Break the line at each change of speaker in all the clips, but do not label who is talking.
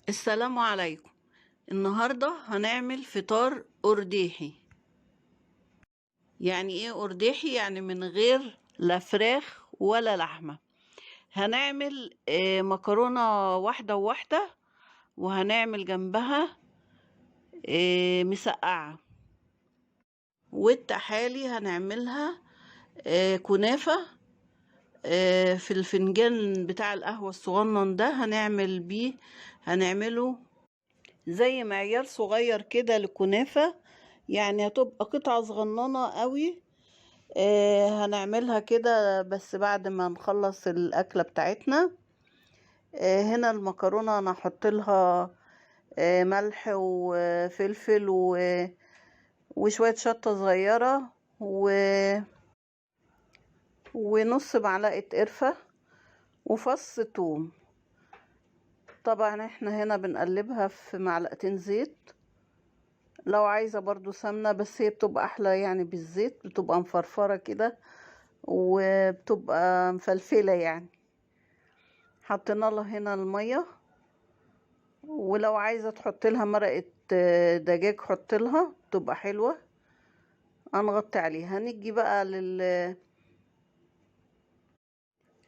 السلام عليكم. النهاردة هنعمل فطار أرديحي. يعني ايه أرديحي؟ يعني من غير لا فراخ ولا لحمة. هنعمل مكرونة واحدة وواحدة، وهنعمل جنبها مسقعة، والتحالي هنعملها كنافة في الفنجان بتاع القهوة الصغنن ده. هنعمله زي معيار صغير كده للكنافة، يعني هتبقى قطعة صغننة قوي. هنعملها كده بس بعد ما نخلص الأكلة بتاعتنا. هنا المكرونة أنا هحط لها ملح وفلفل وشوية شطة صغيرة ونص معلقة قرفة وفص توم. طبعا احنا هنا بنقلبها في معلقتين زيت، لو عايزة برضو سمنة، بس هي بتبقى احلى يعني بالزيت، بتبقى مفرفرة كده وبتبقى مفلفلة يعني. حطينا لها هنا المية، ولو عايزة تحط لها مرقة دجاج حط لها، بتبقى حلوة. هنغطي عليها. هنيجي بقى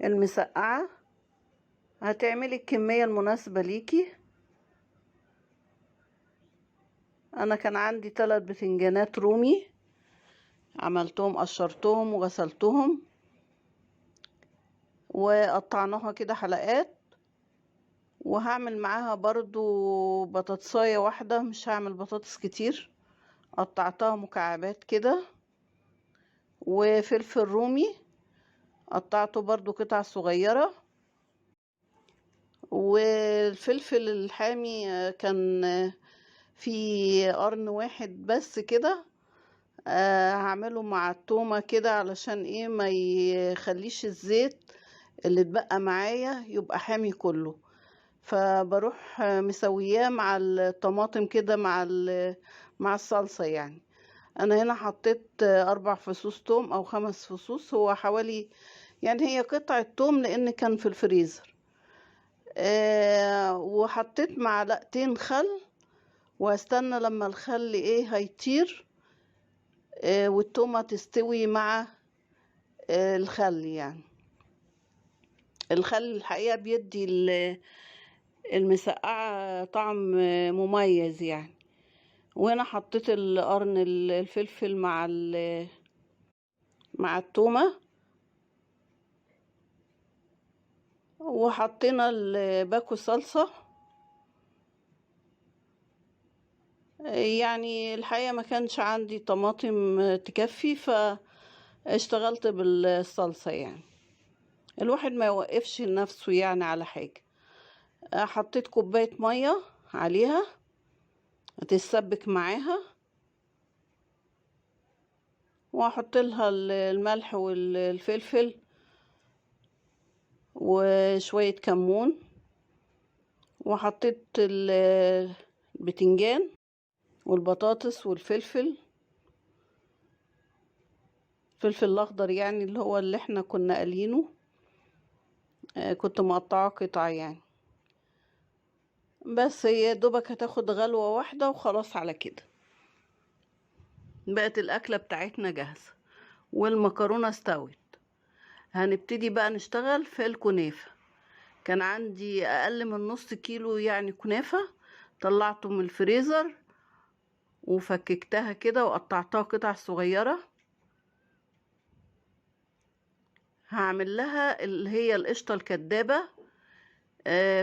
المسقعة. هتعملي الكمية المناسبة ليكي. انا كان عندي 3 بتنجانات رومي، عملتهم قشرتهم وغسلتهم وقطعناها كده حلقات. وهعمل معاها برضو بطاطساية واحدة، مش هعمل بطاطس كتير، قطعتها مكعبات كده. وفلفل رومي قطعته برضو قطع صغيرة. والفلفل الحامي كان في قرن واحد بس كده. هعمله مع التومة كده علشان ايه ما يخليش الزيت اللي اتبقى معايا يبقى حامي كله. فبروح مسوياه مع الطماطم كده مع الصلصة يعني. انا هنا حطيت 4 فصوص توم او 5 فصوص، هو حوالي يعني هي قطعة توم لان كان في الفريزر. وحطيت معلقتين خل، وهستنى لما الخل ايه هيطير والتومة تستوي مع الخل يعني. الخل الحقيقة بيدي المسقعة طعم مميز يعني. وهنا حطيت القرن الفلفل مع التومة، وحطينا باكو صلصة. يعني الحقيقة ما كانش عندي طماطم تكفي، فاشتغلت بالصلصة يعني. الواحد ما يوقفش نفسه يعني على حاجة. حطيت كوباية مية عليها هتتسبك معاها، واحط لها الملح والفلفل وشوية كمون. وحطيت البتنجان والبطاطس والفلفل الاخضر يعني اللي هو اللي احنا كنا قالينه. كنت مقطعه قطع يعني. بس هي دوبك هتاخد غلوة واحدة وخلاص على كده بقت الأكلة بتاعتنا جاهزة والمكرونة استوت. هنبتدي بقى نشتغل في الكنافة. كان عندي أقل من نص كيلو يعني كنافة، طلعته من الفريزر وفككتها كده وقطعتها قطع صغيرة. هعمل لها اللي هي القشطة الكدابة.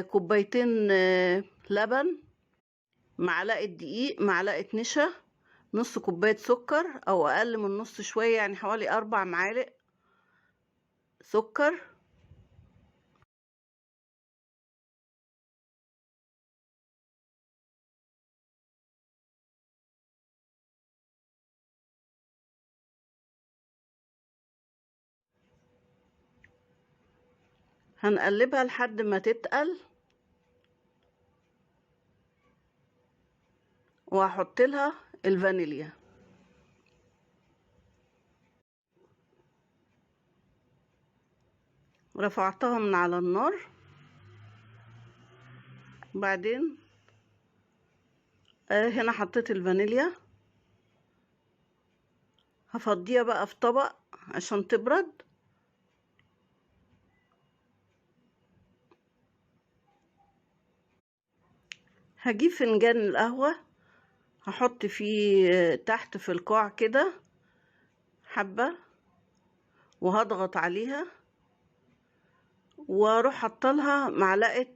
كوبايتين لبن، معلقة دقيق، معلقة نشا، نص كوباية سكر أو أقل من نص شوية، يعني حوالي 4 معالق سكر. هنقلبها لحد ما تتقل، وهحط لها الفانيليا. رفعتها من على النار، بعدين هنا حطيت الفانيليا، هفضيها بقى في طبق عشان تبرد. هجيب فنجان القهوة، هحط فيه تحت في القاع كده حبة، وهضغط عليها، واروح حطلها معلقة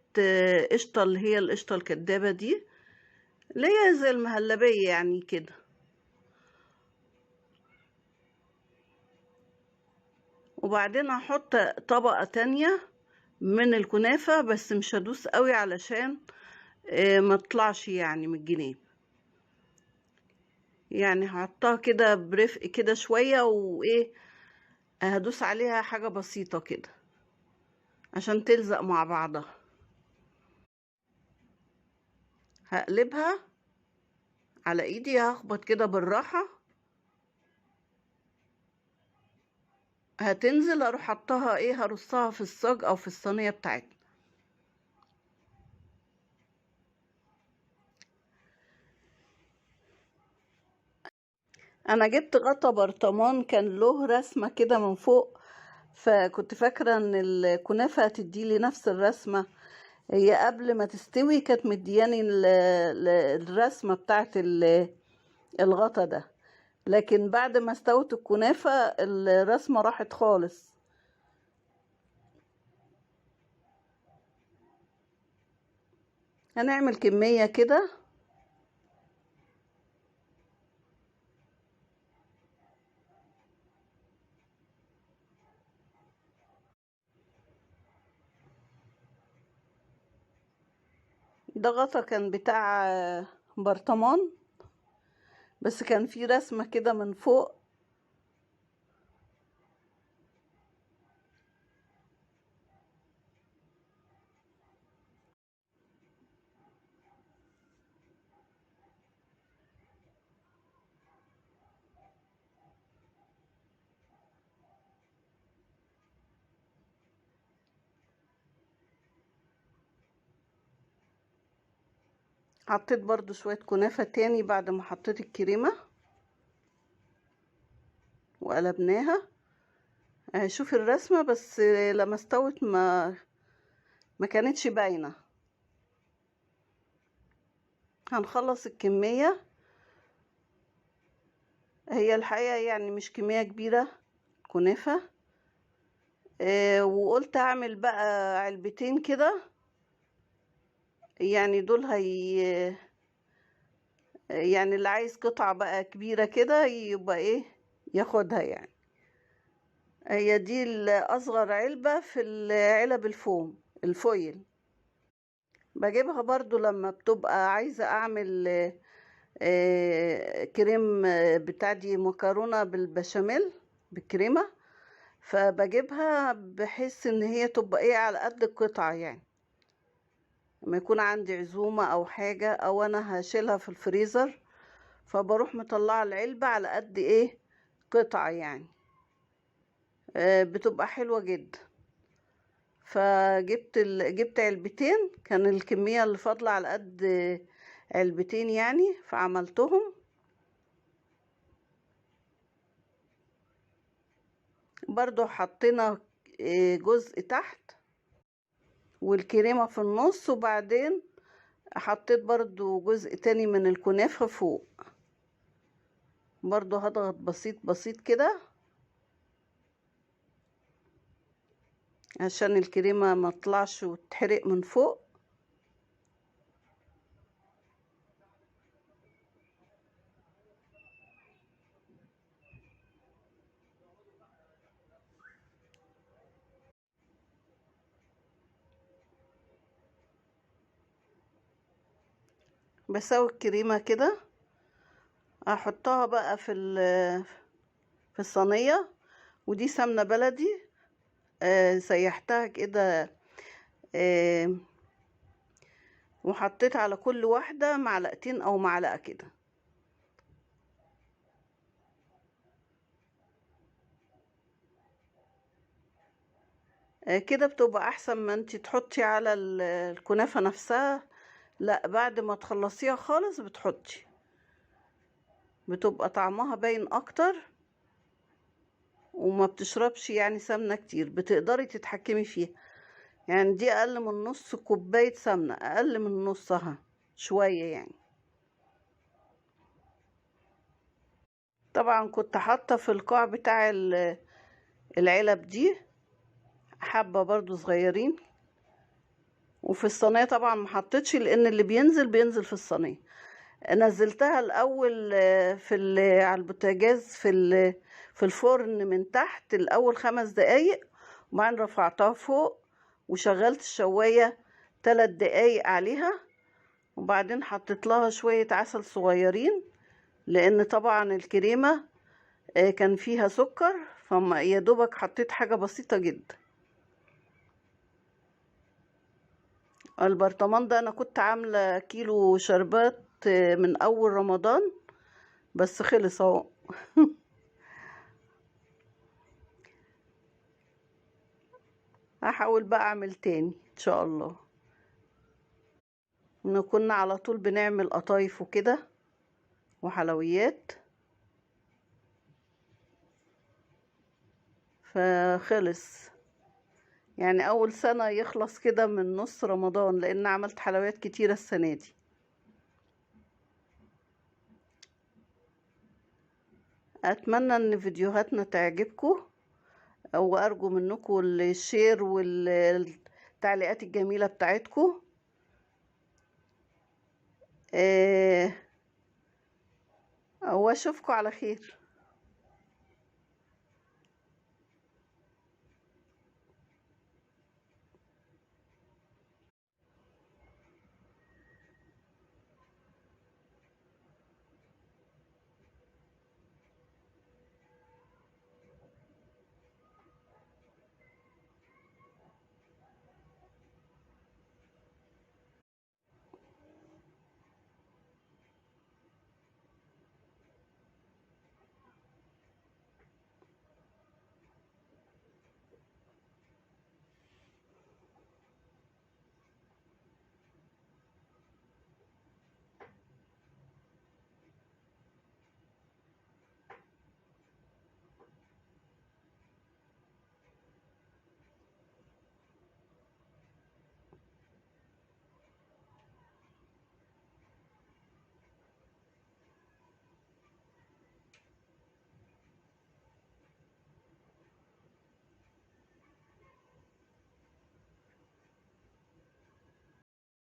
قشطة، اللي هي القشطة الكدابة دي، اللي هي زي المهلبية يعني كده. وبعدين هحط طبقة تانية من الكنافة، بس مش هدوس قوي علشان ما تطلعش يعني من الجناب. يعني هحطها كده برفق كده شوية، وايه هدوس عليها حاجة بسيطة كده عشان تلزق مع بعضها. هقلبها على ايدي، هخبط كده بالراحة، هتنزل اروح حطها هرصها في الصاج او في الصينية بتاعتنا. انا جبت غطا برطمان كان له رسمة كده من فوق، فكنت فاكرة ان الكنافة هتديلي نفس الرسمة. هي قبل ما تستوي كانت مدياني الرسمة بتاعت الغطا ده، لكن بعد ما استوت الكنافة الرسمة راحت خالص. هنعمل كمية كده. ده غطا كان بتاع برطمان، بس كان فيه رسمة كده من فوق. حطيت برضو شوية كنافة تاني بعد ما حطيت الكريمة وقلبناها. شوف الرسمة، بس لما استوت ما كانتش باينة. هنخلص الكمية. هي الحقيقة يعني مش كمية كبيرة كنافة. وقلت اعمل بقى علبتين كده، يعني دول يعني اللي عايز قطعة بقى كبيرة كده يبقى ياخدها يعني. هي دي الأصغر علبة في العلب الفوم الفويل. بجيبها برضو لما بتبقى عايزة أعمل كريم بتاع دي مكرونة بالبشاميل بالكريمة، فبجيبها بحيث ان هي تبقى على قد القطعة يعني. لما يكون عندي عزومة او حاجة او انا هشيلها في الفريزر، فبروح مطلعة العلبة على قد قطعة يعني. بتبقى حلوة جدا. جبت علبتين، كان الكمية اللي فاضلة على قد علبتين يعني، فعملتهم. برضو حطينا جزء تحت والكريمة في النص، وبعدين حطيت برضو جزء تاني من الكنافة فوق. برضو هضغط بسيط بسيط كده عشان الكريمة ما تطلعش وتحرق من فوق. بسوي الكريمة كده، احطها بقى في الصينية. ودي سمنة بلدي سيحتها كده، وحطيت على كل واحدة معلقتين او معلقة كده. كده بتبقى احسن ما انتي تحطي على الكنافة نفسها لا، بعد ما تخلصيها خالص بتحطي، بتبقى طعمها باين اكتر وما بتشربش يعني سمنة كتير، بتقدري تتحكمي فيها. يعني دي اقل من نص كوباية سمنة، اقل من نصها شوية يعني. طبعا كنت حاطة في القاع بتاع العلب دي حبة برضو صغيرين، وفي الصينية طبعا ما حطيتش لان اللي بينزل في الصينية. نزلتها الاول على البوتاجاز في الفرن من تحت الاول 5 دقايق، وبعدين رفعتها فوق وشغلت الشواية 3 دقايق عليها، وبعدين حطيت لها شوية عسل صغيرين، لان طبعا الكريمة كان فيها سكر، فما يا دوبك حطيت حاجة بسيطة جدا. البرطمان ده انا كنت عاملة كيلو شربات من اول رمضان، بس خلص اهو. هحاول بقى اعمل تاني ان شاء الله. كنا على طول بنعمل قطايف وكده وحلويات، فخلص يعني اول سنة يخلص كده من نص رمضان، لان عملت حلويات كتيرة السنة دي. اتمنى ان فيديوهاتنا تعجبكم، وارجو منكم الشير والتعليقات الجميلة بتاعتكم. واشوفكم على خير.